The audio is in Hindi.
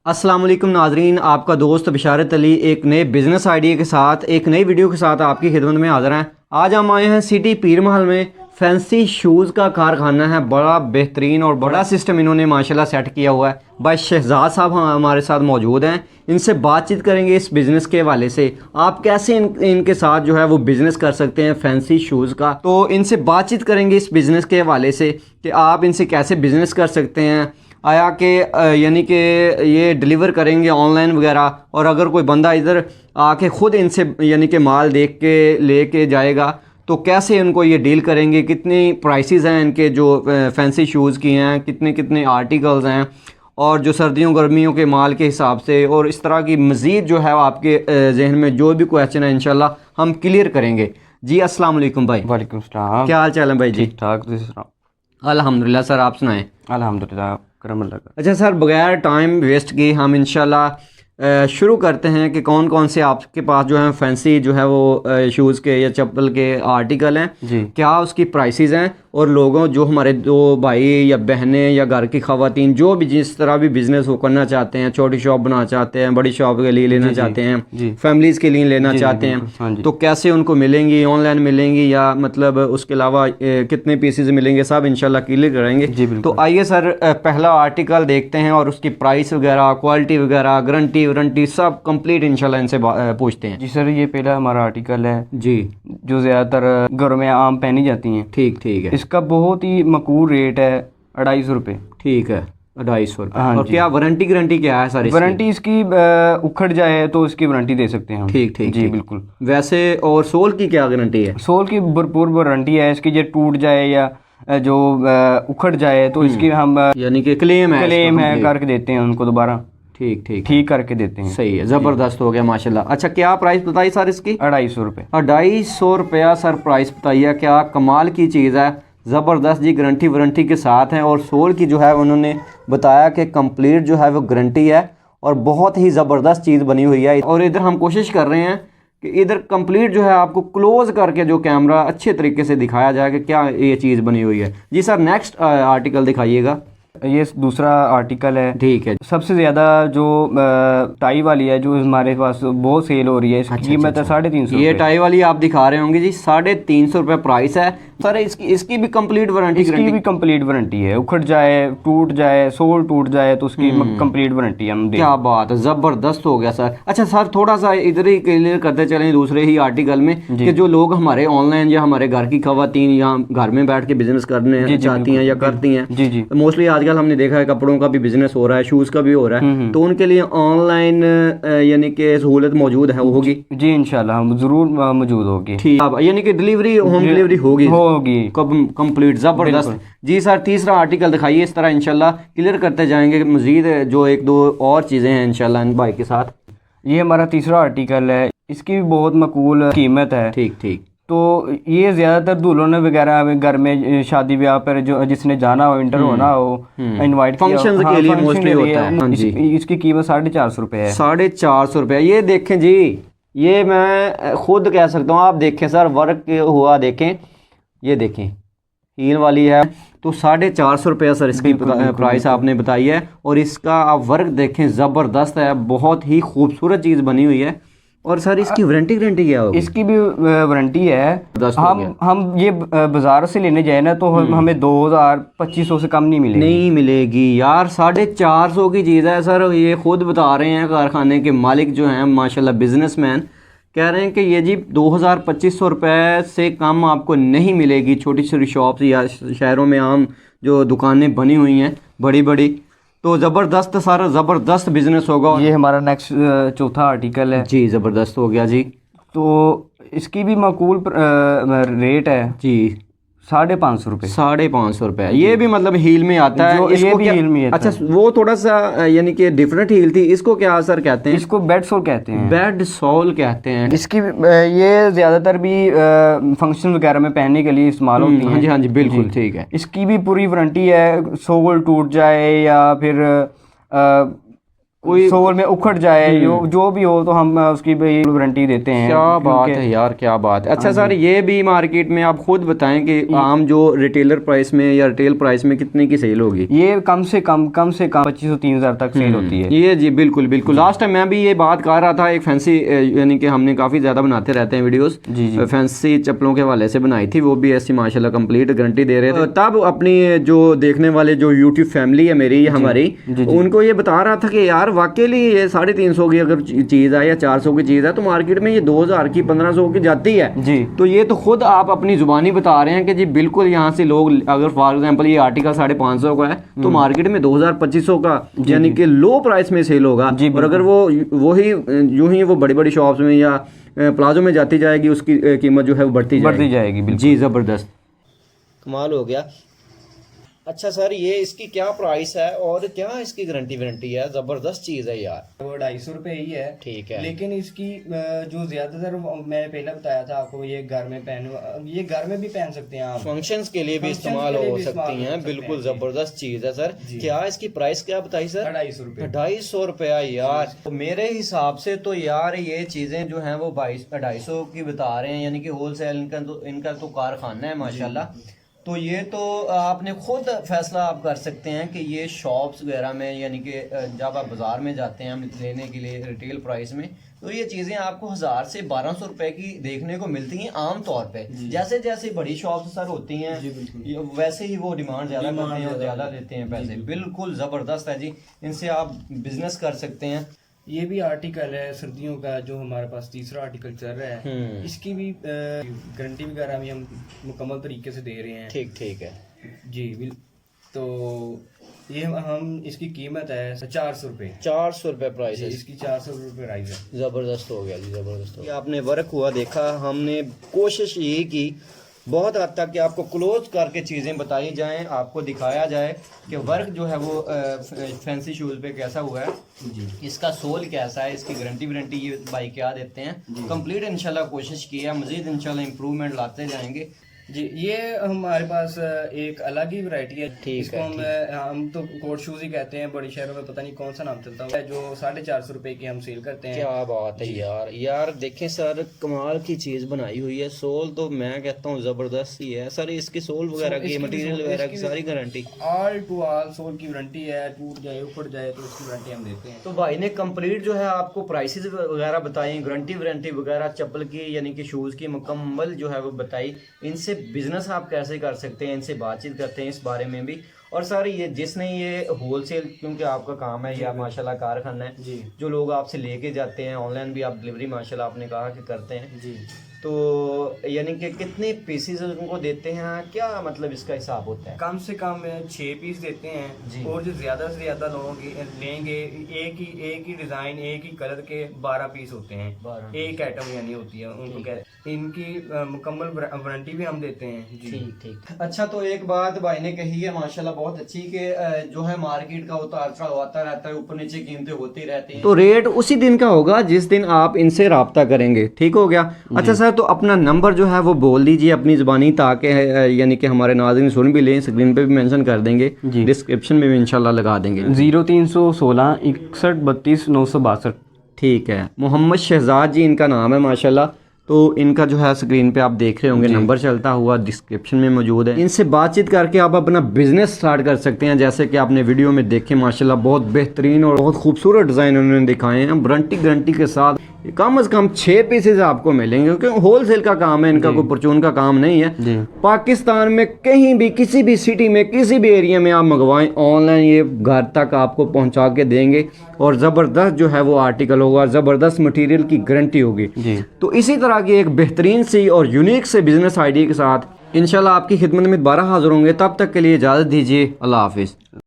अस्सलाम वालेकुम नाजरीन, आपका दोस्त बिशारत अली एक नए बिज़नेस आइडिया के साथ एक नई वीडियो के साथ आपकी खिदमत में हाज़िर हैं। आज हम आए हैं सिटी पीर महल में। फैंसी शूज़ का कारखाना है, बड़ा बेहतरीन और बड़ा सिस्टम इन्होंने माशाल्लाह सेट किया हुआ है। भाई शहजाद साहब हमारे साथ मौजूद हैं, इनसे बातचीत करेंगे इस बिज़नेस के हवाले से। आप कैसे इनके साथ जो है वो बिज़नेस कर सकते हैं फैंसी शूज़ का, तो इनसे बातचीत करेंगे इस बिज़नेस के हवाले से कि आप इनसे कैसे बिज़नेस कर सकते हैं। आया कि यानी कि ये डिलीवर करेंगे ऑनलाइन वगैरह, और अगर कोई बंदा इधर आके ख़ुद इनसे यानी कि माल देख के लेके जाएगा तो कैसे उनको ये डील करेंगे, कितनी प्राइसेस हैं इनके जो फैंसी शूज़ की हैं, कितने कितने आर्टिकल्स हैं, और जो सर्दियों गर्मियों के माल के हिसाब से, और इस तरह की मज़ीद जो है आपके जहन में जो भी क्वेश्चन है इंशाल्लाह हम क्लियर करेंगे। जी अस्सलाम वालेकुम भाई। वालेकुम सलाम। क्या हाल चाल है भाई? जी ठीक ठाक, अल्हम्दुलिल्लाह। सर आप सुनाएं। अल्हम्दुलिल्लाह, करम अल्लाह का। अच्छा सर, बगैर टाइम वेस्ट किए हम इंशाल्लाह शुरू करते हैं कि कौन कौन से आपके पास जो है फैंसी जो है वो शूज़ के या चप्पल के आर्टिकल हैं जी। क्या उसकी प्राइसेस हैं, और लोगों जो हमारे दो भाई या बहनें या घर की ख़वातीन जो भी जिस तरह भी बिज़नेस वो करना चाहते हैं, छोटी शॉप बनाना चाहते हैं, बड़ी शॉप के लिए लेना चाहते हैं, फैमिलीज़ के लिए लेना चाहते हैं, तो कैसे उनको मिलेंगी, ऑनलाइन मिलेंगी या मतलब उसके अलावा कितने पीसेज मिलेंगे, सब इंशाल्लाह क्लियर कराएंगे। तो आइए सर, पहला आर्टिकल देखते हैं और उसकी प्राइस वगैरह, क्वालिटी वगैरह, गारंटी वारंटी सब कंप्लीट इंशाल्लाह इनसे पूछते हैं। जी सर, ये पहला हमारा आर्टिकल है जी, जो ज़्यादातर घरों में आम पहनी जाती हैं। ठीक ठीक है। इसका बहुत ही मकबूल रेट है 250 रुपये। ठीक है, 250 रुपये। हाँ और जी। क्या वारंटी गारंटी क्या है सर? वारंटी इसकी उखड़ जाए तो इसकी वारंटी दे सकते हैं हम। ठीक ठीक जी ठीक। बिल्कुल। वैसे और सोल की क्या गारंटी है? सोल की भरपूर वारंटी है इसकी। जो टूट जाए या जो उखड़ जाए तो इसकी हम यानी कि क्लेम है करके देते हैं उनको, दोबारा ठीक ठीक ठीक करके देते हैं। सही है, ज़बरदस्त हो गया माशाल्लाह। अच्छा, क्या प्राइस बताइए सर इसकी? 250 रुपये। 250 रुपया सर प्राइस बताइए। क्या कमाल की चीज़ है, ज़बरदस्त जी, गारंटी वारंटी के साथ है। और सोल की जो है उन्होंने बताया कि कंप्लीट जो है वो गारंटी है, और बहुत ही ज़बरदस्त चीज़ बनी हुई है। और इधर हम कोशिश कर रहे हैं कि इधर कंप्लीट जो है आपको क्लोज़ करके जो कैमरा अच्छे तरीके से दिखाया जाए कि क्या ये चीज़ बनी हुई है। जी सर, नेक्स्ट आर्टिकल दिखाइएगा। ये दूसरा आर्टिकल है। ठीक है। सबसे ज़्यादा जो टाई वाली है जो हमारे पास बहुत सेल हो रही है, इसकी कीमत है 350। ये टाई वाली आप दिखा रहे होंगे जी, 350 रुपये प्राइस है सर। इसकी भी कंप्लीट वारंटी? इसकी भी कंप्लीट वारंटी है। उखड़ जाए, टूट जाए, सोल टूट जाए तो उसकी कंप्लीट वारंटी हम दें। क्या बात है, ज़बरदस्त हो गया सर। अच्छा सर, थोड़ा सा इधर ही क्लियर करते चलें दूसरे ही आर्टिकल में कि जो लोग हमारे ऑनलाइन या हमारे घर की खवातीन या घर में बैठ के बिजनेस करने चाहती हैं या करती हैं, जी जी, मोस्टली आजकल हमने देखा है कपड़ों का भी बिजनेस हो रहा है, शूज़ का भी हो रहा है, तो उनके लिए ऑनलाइन यानी कि सहूलत मौजूद है, वो होगी? जी इंशाल्लाह हम ज़रूर मौजूद होगी। ठीक, यानी कि डिलीवरी, होम डिलीवरी होगी कंप्लीट। ज़बरदस्त जी सर। तीसरा आर्टिकल दिखाइए। इस तरह इंशाल्लाह क्लियर करते जाएंगे मज़ीद जो एक दो और चीज़ें हैं इंशाल्लाह इन भाई के साथ। ये हमारा तीसरा आर्टिकल है, इसकी भी बहुत मकबूल कीमत है। ठीक ठीक। तो ये ज़्यादातर दुल्हन वगैरह घर में शादी ब्याह पर जो जिसने जाना हो, इंटर होना हो, इनवाइट फंक्शन के लिए मोस्टली होता है। इसकी कीमत 450 रुपये है। 450 रुपये। ये देखें जी, ये मैं खुद कह सकता हूँ। आप देखें सर, वर्क हुआ देखें, ये देखें हील वाली है, तो 450 रुपया सर इसकी प्राइस आपने बताई है। और इसका आप वर्क देखें, ज़बरदस्त है, बहुत ही खूबसूरत चीज़ बनी हुई है। और सर इसकी वारंटी गारंटी क्या होगी? इसकी भी वारंटी है। हम ये बाजार से लेने जाए ना तो हमें 2000-2500 से कम नहीं मिलेगी यार। 450 की चीज़ है सर। ये खुद बता रहे हैं कारखाने के मालिक जो हैं माशाल्लाह, बिजनेसमैन, कह रहे हैं कि ये जी 2000-2500 रुपये से कम आपको नहीं मिलेगी। छोटी छोटी शॉप्स या शहरों में आम जो दुकानें बनी हुई हैं बड़ी बड़ी, तो ज़बरदस्त सारा ज़बरदस्त बिजनेस होगा। ये हमारा नेक्स्ट चौथा आर्टिकल है जी, ज़बरदस्त हो गया जी। तो इसकी भी माकूल रेट है जी, 550 रुपये। 550 रुपये। ये भी मतलब हील में आता है? ये भी हील में आता है। अच्छा, वो थोड़ा सा यानी कि डिफरेंट हील थी। इसको क्या सर कहते हैं? इसको बेड सोल कहते हैं। बेड सोल कहते हैं। इसकी ये ज़्यादातर भी फंक्शन वगैरह में पहनने के लिए इस्तेमाल होती है। हाँ जी हाँ जी, बिल्कुल ठीक है। इसकी भी पूरी वारंटी है। सोल टूट जाए या फिर कोई सोल में उखड़ जाए जो भी हो तो हम उसकी भी वारंटी देते हैं। क्या बात है यार, क्या बात है। अच्छा सर, ये भी मार्केट में आप खुद बताएं कि आम जो रिटेलर प्राइस में या रिटेल प्राइस में कितने की सेल होगी? ये कम से कम 2500-3000 तक सेल होती है। ये जी बिल्कुल बिल्कुल। लास्ट टाइम मैं भी ये बात कर रहा था, एक फैंसी यानी कि हमने काफ़ी ज़्यादा बनाते रहते हैं वीडियोस, जी फैंसी चप्पलों के हवाले से बनाई थी, वो भी ऐसी माशाल्लाह कंप्लीट गारंटी दे रहे थे। तब अपनी जो देखने वाले जो यूट्यूब फैमिली है मेरी हमारी, उनको ये बता रहा था कि यार वाकई ये 350 की अगर चीज़ है या 400 की चीज़ है तो मार्केट में ये 2000 की 1500 की जाती है जी। तो ये तो खुद आप अपनी जुबानी बता रहे हैं कि जी बिल्कुल यहाँ से लोग, अगर फॉर एग्जांपल ये आर्टिकल 550 का है तो मार्केट में 2000-2500 का यानी कि लो प्राइस में सेल होगा। और अगर वो वही यूं ही वो बड़ी बड़ी शॉप्स में या प्लाजो में जाती जाएगी, उसकी कीमत जो है वो बढ़ती जाएगी। जी ज़बरदस्त, कमाल हो गया। अच्छा सर, ये इसकी क्या प्राइस है और क्या इसकी गारंटी वारंटी है? जबरदस्त चीज है यार। वो 250 रुपए ही है, ठीक है। लेकिन इसकी जो ज्यादातर मैंने पहले बताया था आपको, ये घर में ये घर में भी पहन सकते हैं आप, फंक्शंस के लिए भी इस्तेमाल हो सकती हैं। बिल्कुल जबरदस्त चीज है सर। क्या इसकी प्राइस क्या बताई सर? 250 रुपए। 250 रुपया यार। तो मेरे हिसाब से तो यार ये चीजें जो हैं वो 250 की बता रहे हैं, यानी कि होलसेल इनका तो कारखाना है माशाल्लाह। तो ये तो आपने खुद फैसला आप कर सकते हैं कि ये शॉप्स वगैरह में, यानी कि जब आप बाज़ार में जाते हैं लेने के लिए रिटेल प्राइस में, तो ये चीज़ें आपको 1000 से 1200 रुपए की देखने को मिलती हैं आम तौर पे। जैसे जैसे बड़ी शॉप्स सर होती हैं वैसे ही वो डिमांड ज़्यादा करते हैं और ज़्यादा देते हैं पैसे। बिल्कुल ज़बरदस्त है जी, इनसे आप बिजनेस कर सकते हैं। ये भी आर्टिकल है सर्दियों का, जो हमारे पास तीसरा आर्टिकल चल रहा है, इसकी भी गारंटी वगैरह भी हम मुकम्मल तरीके से दे रहे हैं। ठीक है जी। तो ये हम इसकी कीमत है 400 रुपये। 400 रुपये प्राइस है इसकी, 400 रुपये प्राइस है। ज़बरदस्त हो गया जी, ज़बरदस्त हो गया। आपने वर्क हुआ देखा, हमने कोशिश यही की बहुत हद तक कि आपको क्लोज करके चीज़ें बताई जाएं, आपको दिखाया जाए कि वर्क जो है वो फैंसी शूज़ पे कैसा हुआ है जी, इसका सोल कैसा है, इसकी गारंटी वारंटी ये भाई क्या देते हैं। कंप्लीट इंशाल्लाह कोशिश की है, मज़ीद इंशाल्लाह इम्प्रूवमेंट लाते जाएंगे जी। ये हमारे पास एक अलग ही वैरायटी है, इसको हम तो कोट शूज ही कहते हैं, बड़े शहरों में पता नहीं कौन सा नाम चलता है, जो 450 रुपए की हम सेल करते हैं। क्या बात है यार देखें सर, कमाल की चीज बनाई हुई है। सोल तो मैं कहता हूँ जबरदस्त ही है सर। इसकी सोल वगैरह की, मटेरियल वगैरह की सारी guarantee, all to all sole की वारंटी है। टूट जाए उखड़ जाए तो उसकी वारंटी हम देते हैं। तो भाई ने कंप्लीट जो है आपको प्राइसेस वगैरह बताई, गारंटी वारंटी वगैरह चप्पल की यानी कि शूज की मुकम्मल जो है वो बताई। इनसे बिजनेस आप कैसे कर सकते हैं, इनसे बातचीत करते हैं इस बारे में भी। और सर ये जिसने ये होलसेल, क्योंकि आपका काम है या माशाल्लाह कारखाना है जी, जो लोग आपसे लेके जाते हैं, ऑनलाइन भी आप डिलीवरी माशाल्लाह आपने कहा कि करते हैं जी, तो यानी कि कितने पीसेस उनको देते हैं, क्या मतलब इसका हिसाब होता है? कम से कम 6 पीस देते हैं, और जो ज्यादा से ज्यादा लोग लेंगे एक ही डिजाइन एक ही कलर के 12 पीस होते हैं, एक आइटम यानी होती है उनको। इनकी मुकम्मल वारंटी भी हम देते हैं जी। ठीक। अच्छा, तो एक बात भाई ने कही है माशाल्लाह बहुत अच्छी, कि जो है मार्केट का उतार चढ़ाव होता रहता है, ऊपर नीचे कीमतें होती रहती हैं, तो रेट उसी दिन का होगा जिस दिन आप इनसे राब्ता करेंगे। ठीक हो गया। अच्छा सर, तो अपना नंबर जो है वो बोल दीजिए अपनी ज़बानी, ताकि यानी कि हमारे नाज़रीन सुन भी लें, स्क्रीन पे भी मेंशन कर देंगे, डिस्क्रिप्शन में भी इंशाल्लाह लगा देंगे। 0316 61 32 962। ठीक है। मोहम्मद शहजाद जी इनका नाम है माशाल्लाह। तो इनका जो है स्क्रीन पे आप देख रहे होंगे, नंबर चलता हुआ डिस्क्रिप्शन में मौजूद है। इनसे बातचीत करके आप अपना बिजनेस स्टार्ट कर सकते हैं। जैसे कि आपने वीडियो में देखे माशाल्लाह बहुत बेहतरीन और बहुत खूबसूरत डिज़ाइन उन्होंने दिखाए हैं, गारंटी के साथ। कम से कम 6 पीसेज आपको मिलेंगे, क्योंकि होलसेल का काम है इनका, कोई परचून का काम नहीं है। पाकिस्तान में कहीं भी किसी भी सिटी में किसी भी एरिया में आप मंगवाएं, ऑनलाइन ये घर तक आपको पहुंचा के देंगे, और ज़बरदस्त जो है वो आर्टिकल होगा, ज़बरदस्त मटेरियल की गारंटी होगी। तो इसी तरह की एक बेहतरीन सी और यूनिक से बिजनेस आइडिया के साथ इंशाल्लाह आपकी खिदमत में दोबारा हाजिर होंगे। तब तक के लिए इजाज़त दीजिए। अल्लाह हाफिज़।